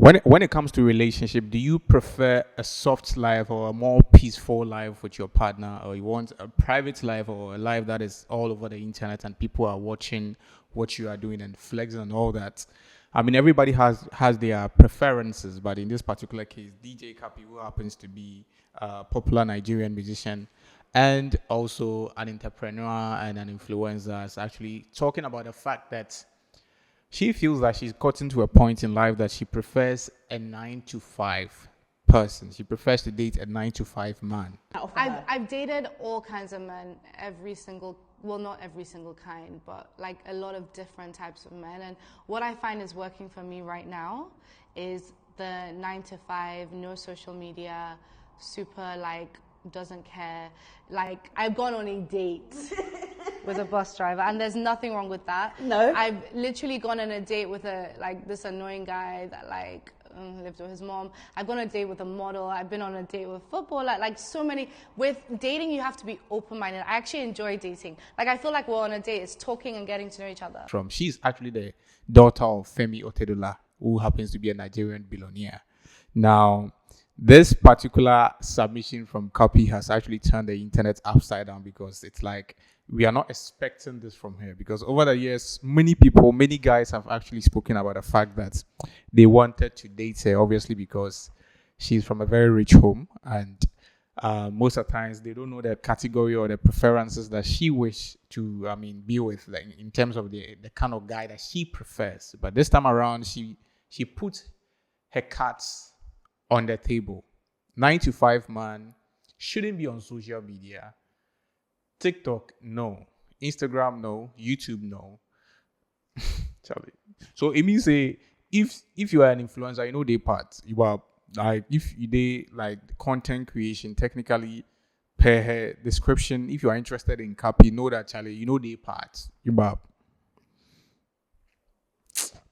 When it comes to relationship, do you prefer a soft life or a more peaceful life with your partner, or you want a private life or a life that is all over the internet and people are watching what you are doing and flexing and all that? I mean, everybody has their preferences, but in this particular case, DJ Cuppy, who happens to be a popular Nigerian musician and also an entrepreneur and an influencer, is actually talking about the fact that she feels that she's gotten to a point in life that she prefers a 9 to 5 person. She prefers to date a 9 to 5 man. I've dated all kinds of men, well, not every single kind, but like a lot of different types of men. And what I find is working for me right now is the 9 to 5, no social media, super like doesn't care. Like I've gone on a date with a bus driver, and there's nothing wrong with that. No. I've literally gone on a date with this annoying guy that lived with his mom. I've gone on a date with a model. I've been on a date with a footballer. Like so many. With dating, you have to be open-minded. I actually enjoy dating. Like I feel like we're on a date. It's talking and getting to know each other. She's actually the daughter of Femi Otedola, who happens to be a Nigerian billionaire. Now, this particular submission from Cuppy has actually turned the internet upside down, because it's like we are not expecting this from her, because over the years, many guys have actually spoken about the fact that they wanted to date her, obviously because she's from a very rich home, and most of the times they don't know the category or the preferences that she wish to be with, like in terms of the kind of guy that she prefers. But this time around, she put her cards on the table. 9 to 5 man shouldn't be on social media. TikTok, no. Instagram, no. YouTube, no. Charlie. So it means if you are an influencer, you know they part. You are like, if you they like content creation, technically per her description, if you are interested in Cuppy, know that Charlie, you know they part. You are.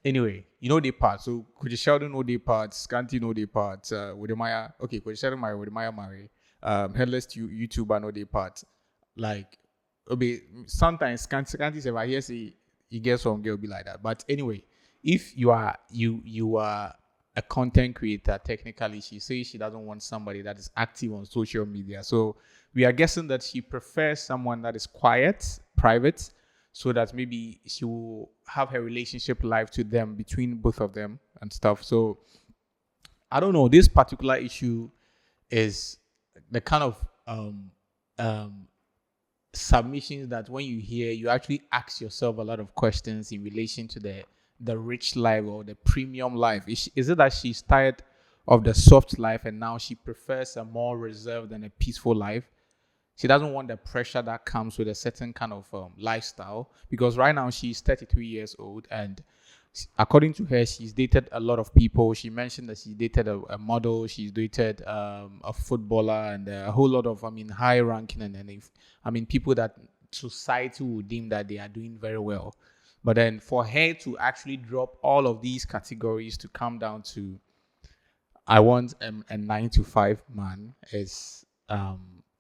Anyway, you know they part. So Koji Sheldon know they part, Scanty know they part, Wedemaya, okay, Koji Sheldon marry, Wedemaya marry, Headless YouTuber know they part. Like, okay, sometimes Scanty say, I hear say you get some girl be like that. But anyway, if you are a content creator, technically she says she doesn't want somebody that is active on social media. So we are guessing that she prefers someone that is quiet, private, so that maybe she will have her relationship life to them, between both of them and stuff. So I don't know. This particular issue is the kind of submissions that when you hear, you actually ask yourself a lot of questions in relation to the rich life or the premium life. Is it that she's tired of the soft life and now she prefers a more reserved and a peaceful life? She doesn't want the pressure that comes with a certain kind of lifestyle, because right now she's 33 years old, and according to her, she's dated a lot of people. She mentioned that she dated a model, she's dated a footballer, and a whole lot of high ranking and people that society would deem that they are doing very well. But then for her to actually drop all of these categories to come down to, I want a 9 to 5 man, is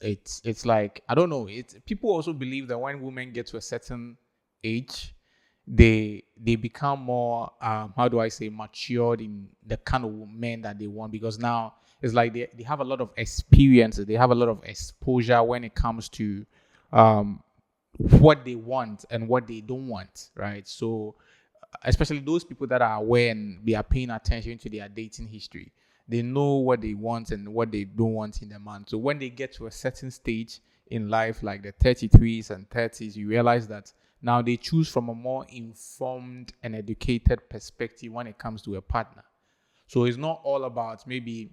it's like, I don't know. People also believe that when women get to a certain age, they become more how do I say, matured in the kind of men that they want, because now it's like they have a lot of experiences, they have a lot of exposure when it comes to what they want and what they don't want, right? So especially those people that are aware and they are paying attention to their dating history, they know what they want and what they don't want in a man. So when they get to a certain stage in life, like the 33s and 30s, you realize that now they choose from a more informed and educated perspective when it comes to a partner. So it's not all about maybe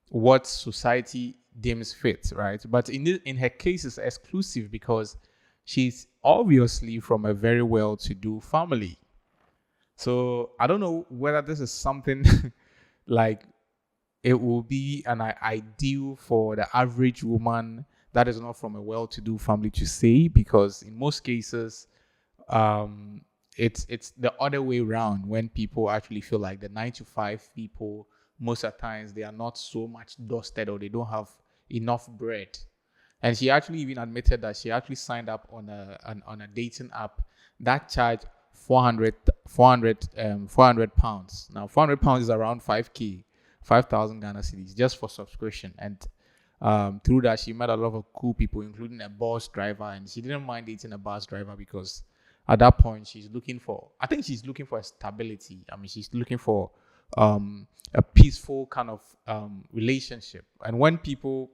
what society deems fit, right? But in her case, it's exclusive because she's obviously from a very well-to-do family. So I don't know whether this is something like it will be an ideal for the average woman that is not from a well-to-do family to say, because in most cases, it's the other way around. When people actually feel like the 9 to 5 people, most of the times they are not so much dusted, or they don't have enough bread. And she actually even admitted that she actually signed up on a dating app that charged 400, 400 pounds. Now, 400 pounds is around 5K, 5,000 Ghana cedis just for subscription. And through that, she met a lot of cool people, including a bus driver. And she didn't mind dating a bus driver because at that point, I think she's looking for a stability. I mean, she's looking for a peaceful kind of relationship. And when people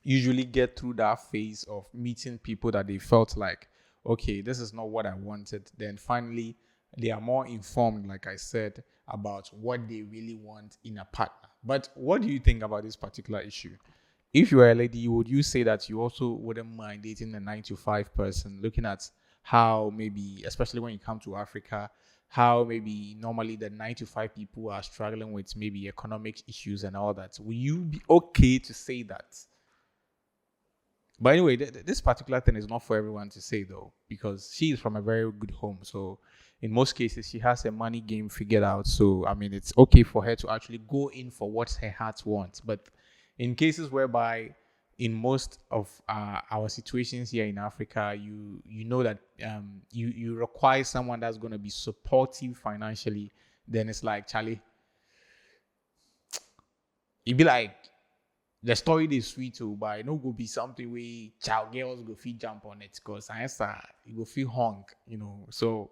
usually get through that phase of meeting people that they felt like, okay, this is not what I wanted, then finally they are more informed, like I said, about what they really want in a partner. But what do you think about this particular issue? If you are a lady, would you say that you also wouldn't mind dating a 9 to 5 person, looking at how maybe, especially when you come to Africa, how maybe normally the 9 to 5 people are struggling with maybe economic issues and all that? Will you be okay to say that? But anyway, this particular thing is not for everyone to say though, because she is from a very good home. So in most cases, she has a money game figured out. So I mean, it's okay for her to actually go in for what her heart wants. But in cases whereby, in most of our situations here in Africa, you know that you require someone that's going to be supportive financially. Then it's like, Charlie, it'd be like the story is sweet too, but it no go be something where child girls go feel jump on it because answer you go feel hung. So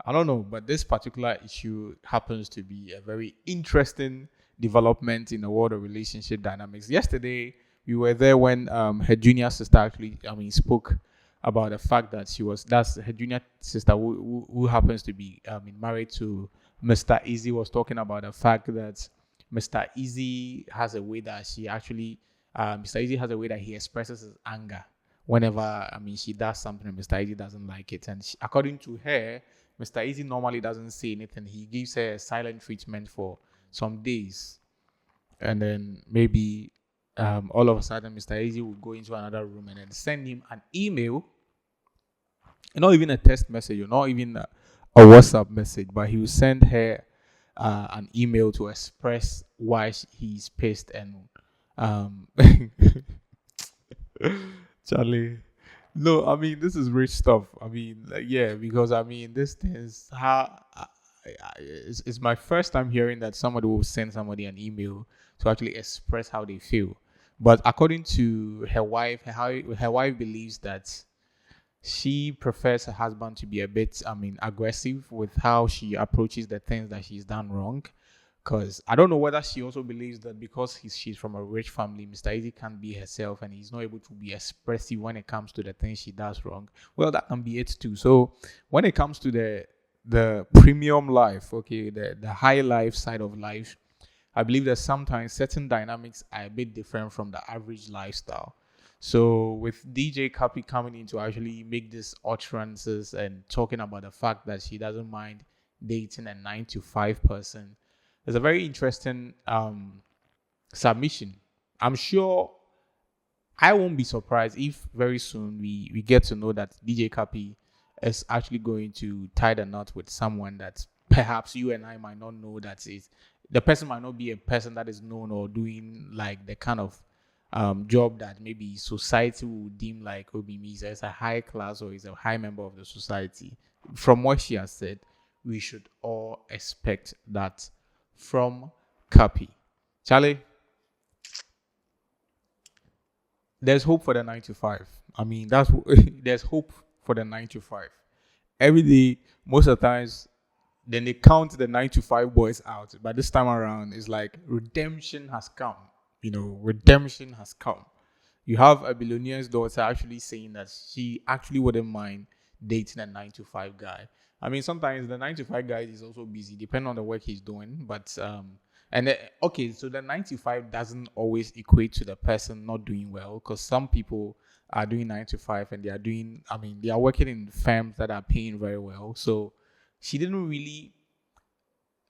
I don't know, but this particular issue happens to be a very interesting development in the world of relationship dynamics. Yesterday we were there when her junior sister actually, I mean, spoke about the fact that that's her junior sister who happens to be married to Mr. Easy, was talking about the fact that Mr. Easy has a way that Mr. Easy has a way that he expresses his anger whenever, I mean, she does something and Mr. Easy doesn't like it. And according to her, Mr. Easy normally doesn't say anything. He gives her a silent treatment for some days. And then maybe all of a sudden, Mr. Easy will go into another room and then send him an email, not even a text message or not even a WhatsApp message, but he will send her an email to express why he's pissed and Charlie. No, I mean this is rich stuff. I mean, like, yeah, because I mean this thing is how it's my first time hearing that somebody will send somebody an email to actually express how they feel. But according to her wife, her wife believes that she prefers her husband to be a bit, I mean, aggressive with how she approaches the things that she's done wrong. Because I don't know whether she also believes that because she's from a rich family, Mr. Easy can't be herself and he's not able to be expressive when it comes to the things she does wrong. Well, that can be it too. So when it comes to the premium life, okay, the high life side of life, I believe that sometimes certain dynamics are a bit different from the average lifestyle. So with DJ Cuppy coming in to actually make these utterances and talking about the fact that she doesn't mind dating a 9 to 5 person, it's a very interesting submission. I'm sure I won't be surprised if very soon we get to know that DJ Cuppy is actually going to tie the knot with someone that perhaps you and I might not know that is the person might not be a person that is known or doing like the kind of job that maybe society would deem like Obi is a high class or is a high member of the society. From what she has said, we should all expect that from Cuppy. Charlie, there's hope for the 9 to 5. I mean, there's hope for the 9 to 5. Every day, most of the times, then they count the 9 to 5 boys out. But this time around, it's like redemption has come. Redemption has come. You have a billionaire's daughter actually saying that she actually wouldn't mind dating a 9 to 5 guy. I mean, sometimes the 9 to 5 guy is also busy, depending on the work he's doing. But okay, so the 9 to 5 doesn't always equate to the person not doing well, because some people are doing 9 to 5 and they are working in firms that are paying very well. So she didn't really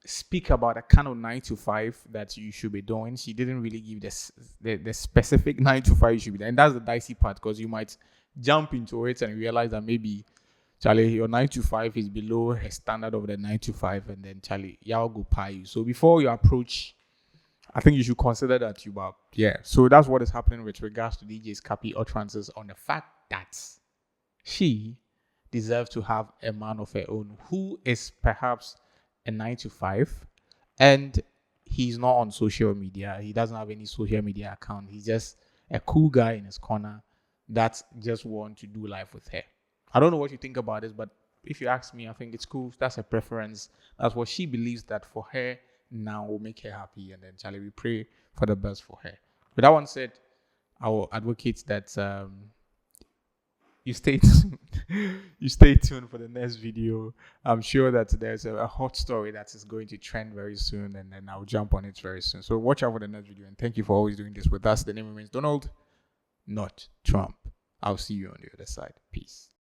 speak about the kind of 9 to 5 that you should be doing. She didn't really give the specific 9 to 5 you should be doing. And that's the dicey part, because you might jump into it and realize that maybe, Charlie, your 9 to 5 is below her standard of the 9 to 5, and then Charlie, y'all go pay you. So before you approach, I think you should consider that you are, yeah. So that's what is happening with regards to DJ's Cuppy utterances on the fact that she deserves to have a man of her own who is perhaps a 9 to 5, and he's not on social media. He doesn't have any social media account. He's just a cool guy in his corner that just want to do life with her. I don't know what you think about this, but if you ask me, I think it's cool. That's a preference. That's what she believes that for her now will make her happy. And then, Charlie, we pray for the best for her. With that one said, I will advocate that you stay tuned. You stay tuned for the next video. I'm sure that there's a hot story that is going to trend very soon, and then I'll jump on it very soon. So watch out for the next video, and thank you for always doing this with us. The name remains Donald, not Trump. I'll see you on the other side. Peace.